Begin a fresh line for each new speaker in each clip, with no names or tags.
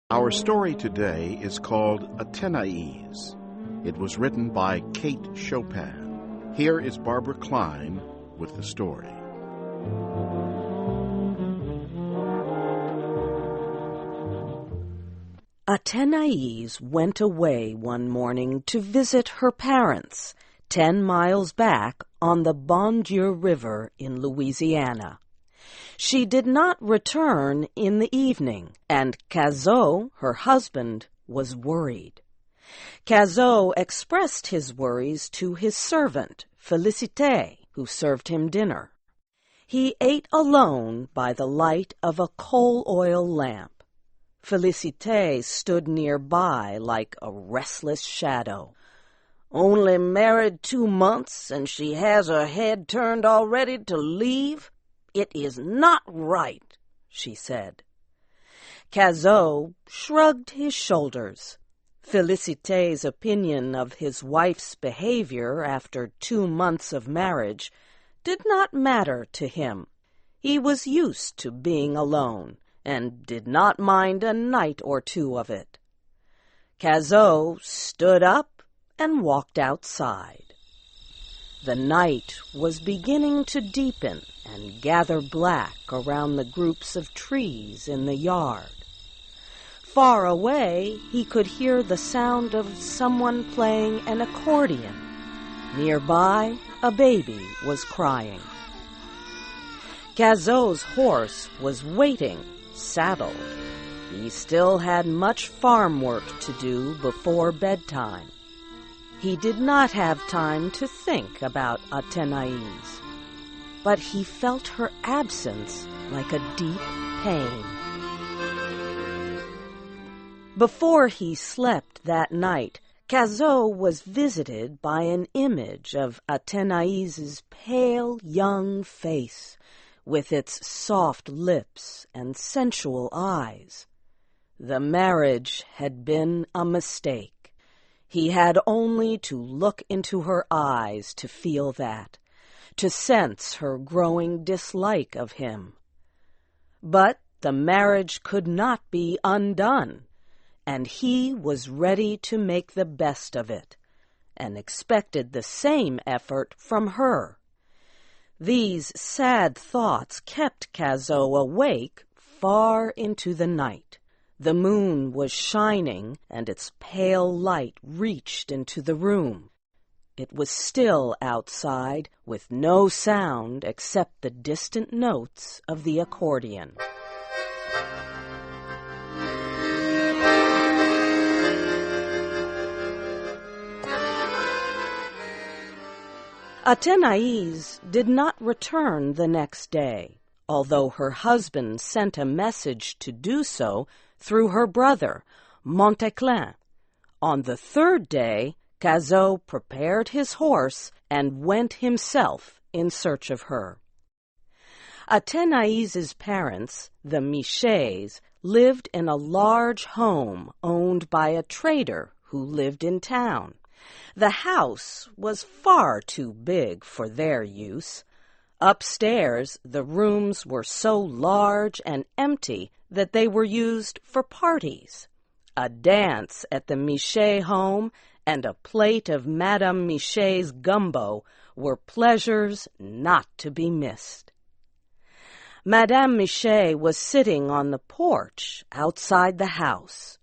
Our story today is called Athenaise. It was written by Kate Chopin. Here is Barbara Klein with the story.
Athenaise went away one morning to visit her parents, 10 miles back on the Bon Dieu River in Louisiana. She did not return in the evening, and Cazot, her husband, was worried. Cazot expressed his worries to his servant, Félicité, who served him dinner. He ate alone by the light of a coal-oil lamp. Félicité stood nearby like a restless shadow. "Only married 2 months, and she has her head turned already to leave? It is not right," she said. Cazot shrugged his shoulders. Félicité's opinion of his wife's behavior after 2 months of marriage did not matter to him. He was used to being alone and did not mind a night or two of it. Cazot stood up and walked outside. The night was beginning to deepen and gather black around the groups of trees in the yard. Far away, he could hear the sound of someone playing an accordion. Nearby, a baby was crying. Cazot's horse was waiting, saddled. He still had much farm work to do before bedtime. He did not have time to think about Athenaise, but he felt her absence like a deep pain. Before he slept that night, Cazot was visited by an image of Athénaise's pale young face, with its soft lips and sensual eyes. The marriage had been a mistake. He had only to look into her eyes to feel that, to sense her growing dislike of him. But the marriage could not be undone, and he was ready to make the best of it, and expected the same effort from her. These sad thoughts kept Cazot awake far into the night. The moon was shining, and its pale light reached into the room. It was still outside, with no sound except the distant notes of the accordion. Athenaise did not return the next day, although her husband sent a message to do so through her brother, Monteclin. On the 3rd day, Cazot prepared his horse and went himself in search of her. Athénaise's parents, the Michets, lived in a large home owned by a trader who lived in town. The house was far too big for their use. Upstairs, the rooms were so large and empty that they were used for parties. A dance at the Michet home and a plate of Madame Michet's gumbo were pleasures not to be missed. Madame Michet was sitting on the porch outside the house.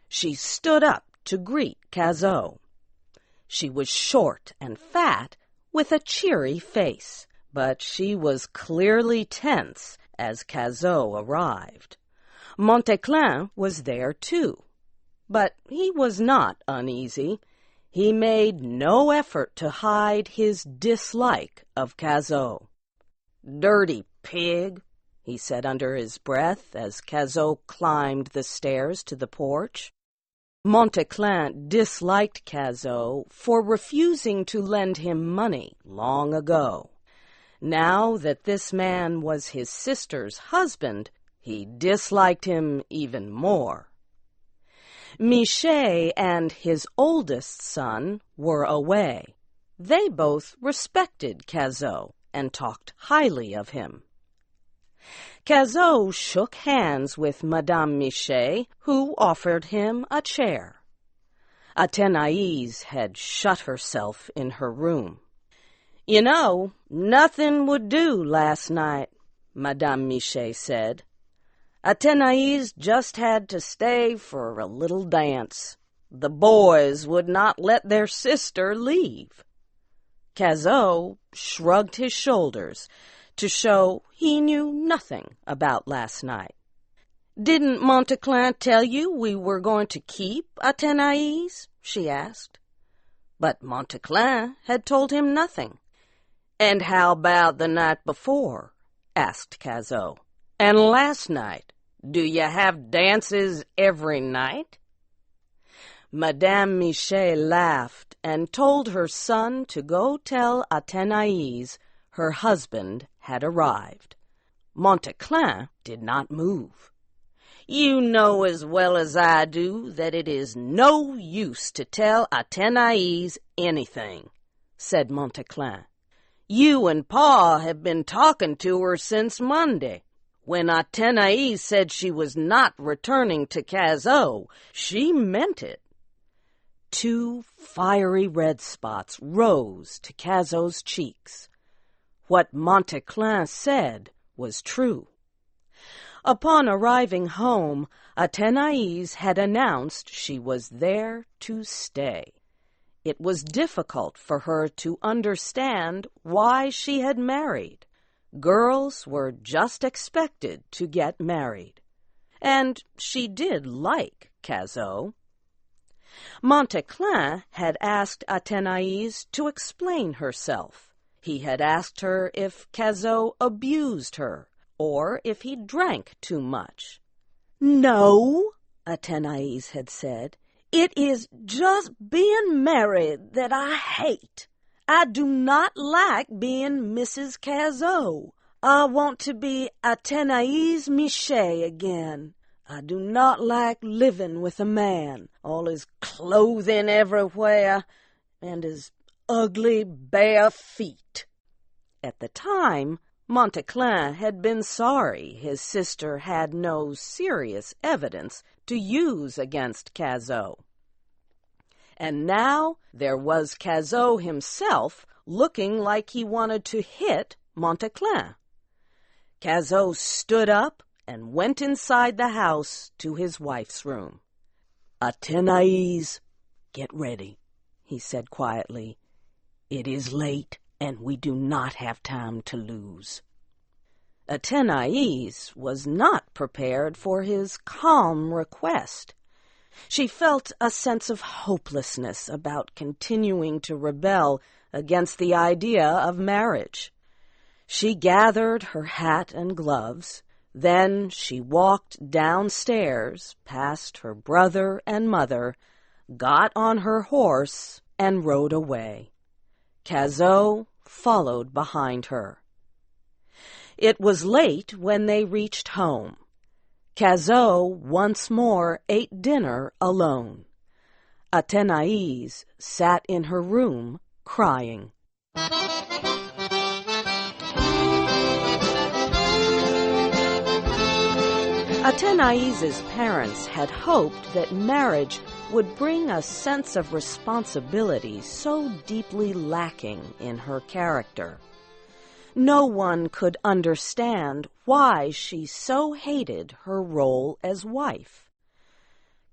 She stood up to greet Cazot. She was short and fat, with a cheery face, but she was clearly tense as Cazot arrived. Monteclin was there too, but he was not uneasy. He made no effort to hide his dislike of Cazot. "Dirty pig," he said under his breath as Cazot climbed the stairs to the porch. Monteclin disliked Cazot for refusing to lend him money long ago. Now that this man was his sister's husband, he disliked him even more. Michet and his oldest son were away. They both respected Cazot and talked highly of him. Cazot shook hands with Madame Michel, who offered him a chair. Athenaise had shut herself in her room. "You know, nothing would do last night," Madame Michel said. "Athenaise just had to stay for a little dance. The boys would not let their sister leave." Cazot shrugged his shoulders to show he knew nothing about last night. "Didn't Monteclin tell you we were going to keep Athenaise?" she asked. But Monteclin had told him nothing. "And how about the night before?" asked Cazot. "And last night? Do you have dances every night?" Madame Michel laughed and told her son to go tell Athenaise her husband had arrived. Monteclin did not move. "You know as well as I do that it is no use to tell Athenaise anything," said Monteclin. "You and Pa have been talking to her since Monday. When Athenaise said she was not returning to Cazot, she meant it." 2 fiery red spots rose to Cazot's cheeks. What Monteclin said was true. Upon arriving home, Athenaise had announced she was there to stay. It was difficult for her to understand why she had married. Girls were just expected to get married. And she did like Cazot. Monteclin had asked Athenaise to explain herself. He had asked her if Cazot abused her, or if he drank too much. "No," Athenaise had said, "it is just being married that I hate. I do not like being Mrs. Cazot. I want to be Athenaise Michel again. I do not like living with a man, all his clothing everywhere, and his ugly bare feet." At the time, Monteclin had been sorry his sister had no serious evidence to use against Cazot. And now there was Cazot himself looking like he wanted to hit Monteclin. Cazot stood up and went inside the house to his wife's room. "Athenaise, get ready," he said quietly. "It is late, and we do not have time to lose." Athenaise was not prepared for his calm request. She felt a sense of hopelessness about continuing to rebel against the idea of marriage. She gathered her hat and gloves. Then she walked downstairs past her brother and mother, got on her horse, and rode away. Cazot followed behind her. It was late when they reached home. Cazot once more ate dinner alone. Athenaise sat in her room crying. Athenaise's parents had hoped that marriage would bring a sense of responsibility so deeply lacking in her character. No one could understand why she so hated her role as wife.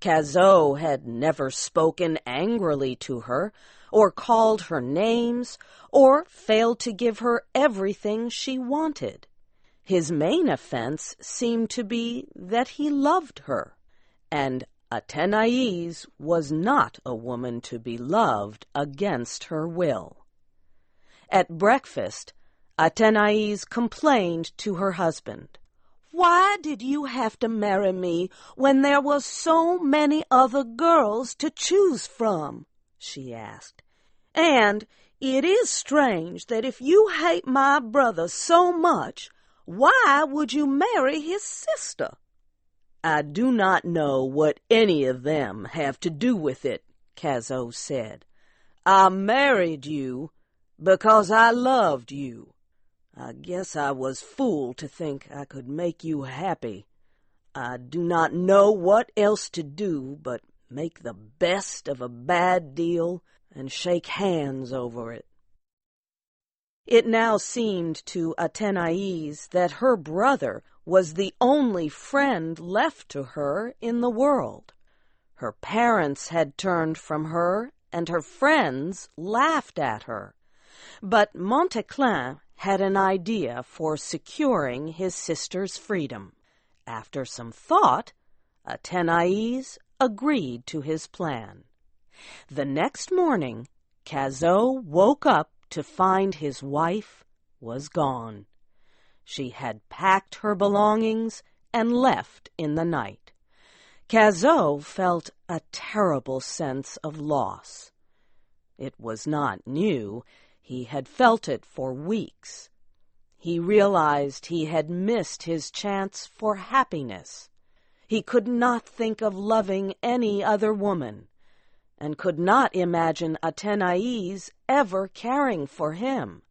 Cazot had never spoken angrily to her, or called her names, or failed to give her everything she wanted. His main offense seemed to be that he loved her, and Athenaise was not a woman to be loved against her will. At breakfast, Athenaise complained to her husband. "Why did you have to marry me when there were so many other girls to choose from?" she asked. "And it is strange that if you hate my brother so much, why would you marry his sister?" "I do not know what any of them have to do with it," Cazot said. "I married you because I loved you. I guess I was fool to think I could make you happy. I do not know what else to do but make the best of a bad deal and shake hands over it." It now seemed to Athenaise that her brother was the only friend left to her in the world. Her parents had turned from her, and her friends laughed at her. But Montéclin had an idea for securing his sister's freedom. After some thought, Athenaise agreed to his plan. The next morning, Cazot woke up to find his wife was gone. She had packed her belongings and left in the night. Cazot felt a terrible sense of loss. It was not new. He had felt it for weeks. He realized he had missed his chance for happiness. He could not think of loving any other woman, and could not imagine Athenaise ever caring for him.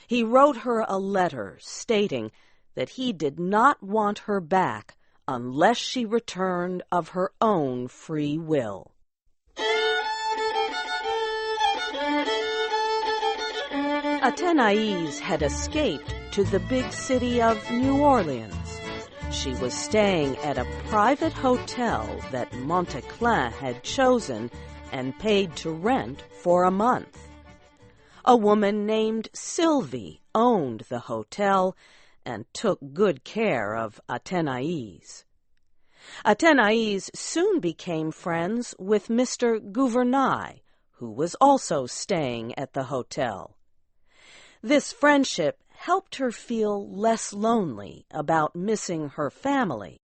He wrote her a letter stating that he did not want her back unless she returned of her own free will. Athenaise had escaped to the big city of New Orleans. She was staying at a private hotel that Montéclin had chosen and paid to rent for a month. A woman named Sylvie owned the hotel and took good care of Athenaise. Athenaise soon became friends with Mr. Gouvernail, who was also staying at the hotel. This friendship helped her feel less lonely about missing her family.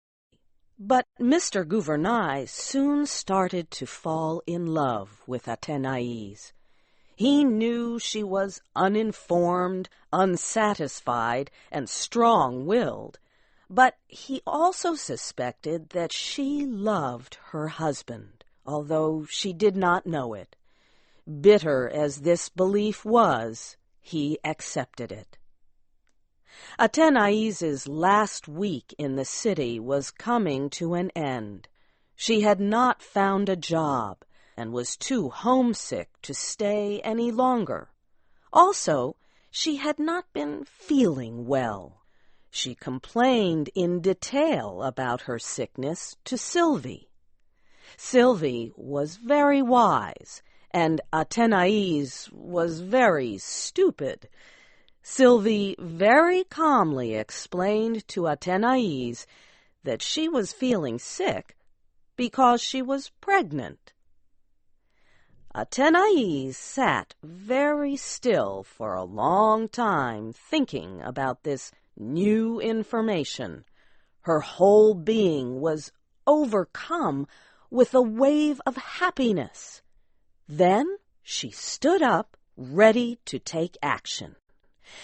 But Mr. Gouvernail soon started to fall in love with Athenaise. He knew she was uninformed, unsatisfied, and strong-willed, but he also suspected that she loved her husband, although she did not know it. Bitter as this belief was, he accepted it. Athenaise's last week in the city was coming to an end. She had not found a job and was too homesick to stay any longer. Also, she had not been feeling well. She complained in detail about her sickness to Sylvie. Sylvie was very wise, and Athenaise was very stupid. Sylvie very calmly explained to Athenaise that she was feeling sick because she was pregnant. Athenaise sat very still for a long time thinking about this new information. Her whole being was overcome with a wave of happiness. Then she stood up, ready to take action.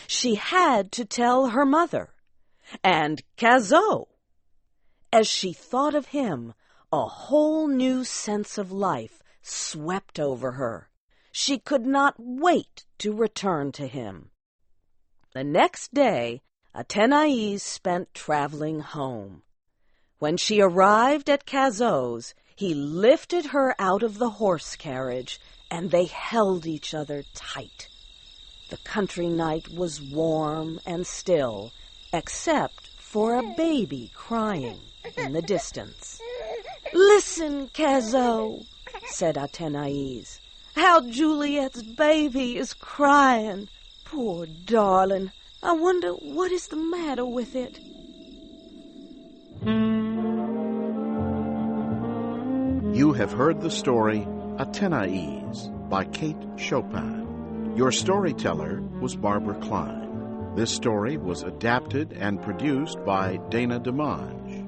She had to tell her mother, and Cazot. As she thought of him, a whole new sense of life swept over her. She could not wait to return to him. The next day, Athenaise spent traveling home. When she arrived at Cazot's, he lifted her out of the horse carriage, and they held each other tight. The country night was warm and still, except for a baby crying in the distance. "Listen, Cazot," said Athenaise. "How Juliet's baby is crying. Poor darling. I wonder what is the matter with it."
You have heard the story Athenaise by Kate Chopin. Your storyteller was Barbara Klein. This story was adapted and produced by Dana DeMange.